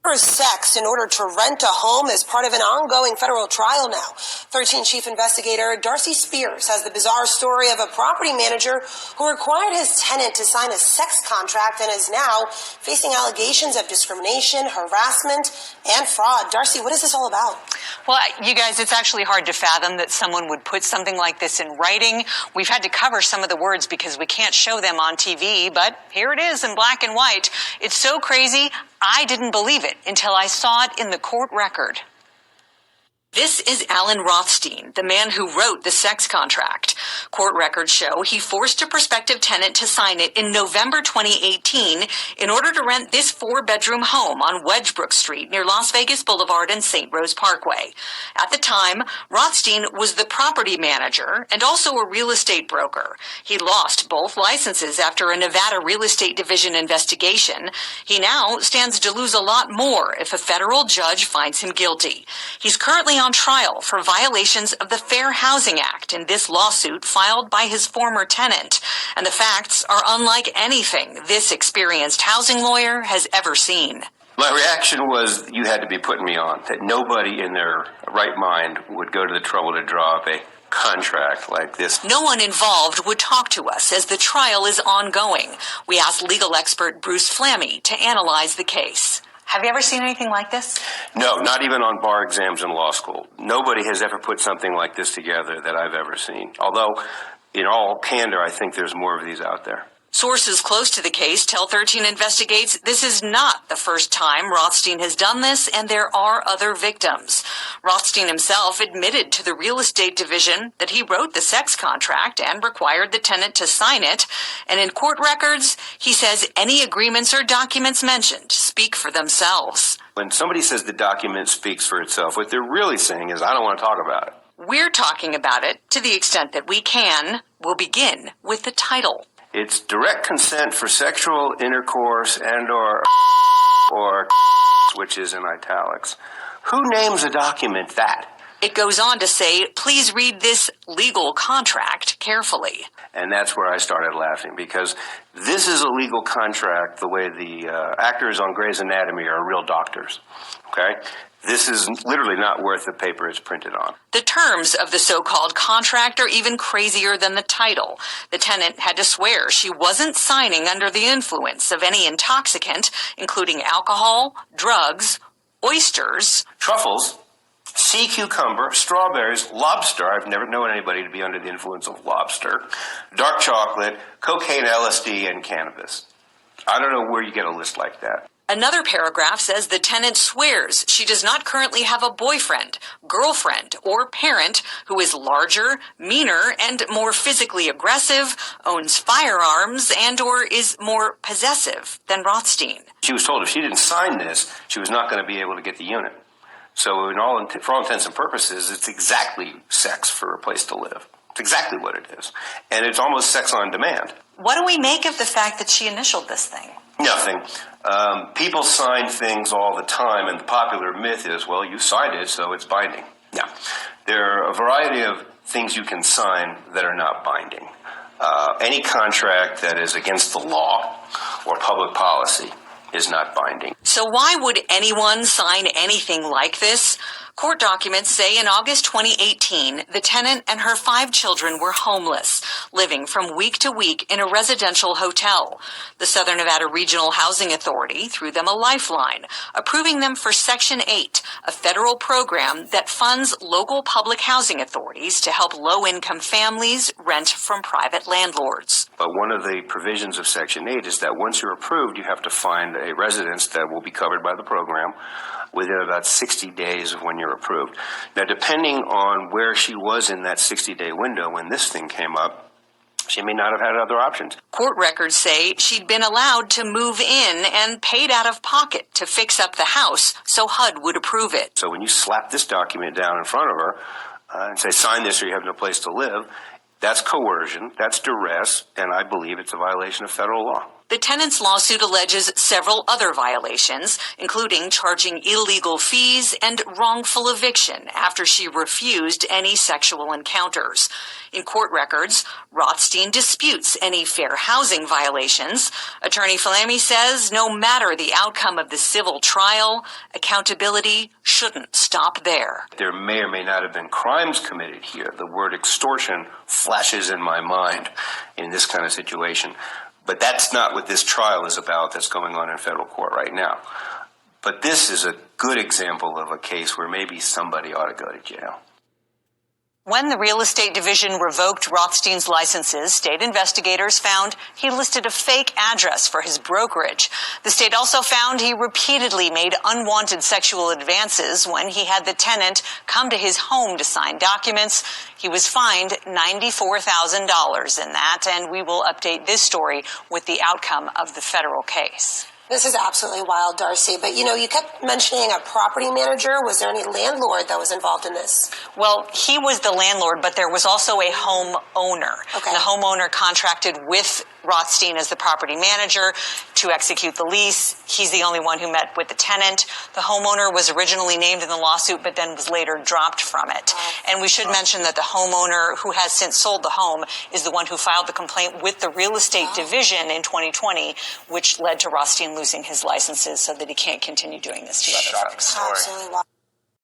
for sex in order to rent a home as part of an ongoing federal trial now. 13 Chief Investigator Darcy Spears has the bizarre story of a property manager who required his tenant to sign a sex contract and is now facing allegations of discrimination, harassment, and fraud. Darcy, what is this all about? Well, you guys, it's actually hard to fathom that someone would put something like this in writing. We've had to cover some of the words because we can't show them on TV, but here it is in black and white. It's so crazy, I didn't believe it until I saw it in the court record. This is Alan Rothstein, the man who wrote the sex contract. Court records show he forced a prospective tenant to sign it in November 2018 in order to rent this 4-bedroom home on Wedgebrook Street near Las Vegas Boulevard and St. Rose Parkway. At the time, Rothstein was the property manager and also a real estate broker. He lost both licenses after a Nevada Real Estate Division investigation. He now stands to lose a lot more if a federal judge finds him guilty. He's currently on trial for violations of the Fair Housing Act in this lawsuit filed by his former tenant. And the facts are unlike anything this experienced housing lawyer has ever seen. My reaction was, you had to be putting me on, that nobody in their right mind would go to the trouble to draw up a contract like this. No one involved would talk to us as the trial is ongoing. We asked legal expert Bruce Flamme to analyze the case. Have you ever seen anything like this? No, not even on bar exams in law school. Nobody has ever put something like this together that I've ever seen. Although, in all candor, I think there's more of these out there. Sources close to the case tell 13 Investigates this is not the first time Rothstein has done this, and there are other victims. Rothstein himself admitted to the real estate division that he wrote the sex contract and required the tenant to sign it. And in court records, he says any agreements or documents mentioned speak for themselves. When somebody says the document speaks for itself, what they're really saying is, I don't want to talk about it. We're talking about it to the extent that we can. We'll begin with the title. It's direct consent for sexual intercourse and or which is in italics. Who names a document that? It goes on to say, please read this legal contract carefully. And that's where I started laughing, because this is a legal contract the way the actors on Grey's Anatomy are real doctors, okay? This is literally not worth the paper it's printed on. The terms of the so-called contract are even crazier than the title. The tenant had to swear she wasn't signing under the influence of any intoxicant, including alcohol, drugs, oysters, truffles, sea cucumber, strawberries, lobster. I've never known anybody to be under the influence of lobster, dark chocolate, cocaine, LSD, and cannabis. I don't know where you get a list like that. Another paragraph says the tenant swears she does not currently have a boyfriend, girlfriend, or parent who is larger, meaner, and more physically aggressive, owns firearms, and or is more possessive than Rothstein. She was told if she didn't sign this, she was not going to be able to get the unit. So for all intents and purposes, it's exactly sex for a place to live. It's exactly what it is. And it's almost sex on demand. What do we make of the fact that she initialed this thing? Nothing. People sign things all the time, and the popular myth is, well, you signed it, so it's binding. No. There are a variety of things you can sign that are not binding. Any contract that is against the law or public policy is not binding. So why would anyone sign anything like this? Court documents say in August 2018, the tenant and her 5 children were homeless, living from week to week in a residential hotel. The Southern Nevada Regional Housing Authority threw them a lifeline, approving them for Section 8, a federal program that funds local public housing authorities to help low-income families rent from private landlords. But one of the provisions of Section 8 is that once you're approved, you have to find a residence that will be covered by the program within about 60 days of when you're approved. Now, depending on where she was in that 60-day window when this thing came up, she may not have had other options. Court records say she'd been allowed to move in and paid out of pocket to fix up the house so HUD would approve it. So when you slap this document down in front of her and say, sign this or you have no place to live, that's coercion, that's duress, and I believe it's a violation of federal law. The tenant's lawsuit alleges several other violations, including charging illegal fees and wrongful eviction after she refused any sexual encounters. In court records, Rothstein disputes any fair housing violations. Attorney Falami says no matter the outcome of the civil trial, accountability shouldn't stop there. There may or may not have been crimes committed here. The word extortion flashes in my mind in this kind of situation. But that's not what this trial is about that's going on in federal court right now. But this is a good example of a case where maybe somebody ought to go to jail. When the real estate division revoked Rothstein's licenses, state investigators found he listed a fake address for his brokerage. The state also found he repeatedly made unwanted sexual advances when he had the tenant come to his home to sign documents. He was fined $94,000 in that, and we will update this story with the outcome of the federal case. This is absolutely wild, Darcy. But, you kept mentioning a property manager. Was there any landlord that was involved in this? Well, he was the landlord, but there was also a homeowner. Okay. The homeowner contracted with Rothstein as the property manager to execute the lease. He's the only one who met with the tenant. The homeowner was originally named in the lawsuit, but then was later dropped from it. And we should mention that the homeowner, who has since sold the home, is the one who filed the complaint with the real estate division in 2020, which led to Rothstein losing his licenses so that he can't continue doing this to other folks. Absolutely wild.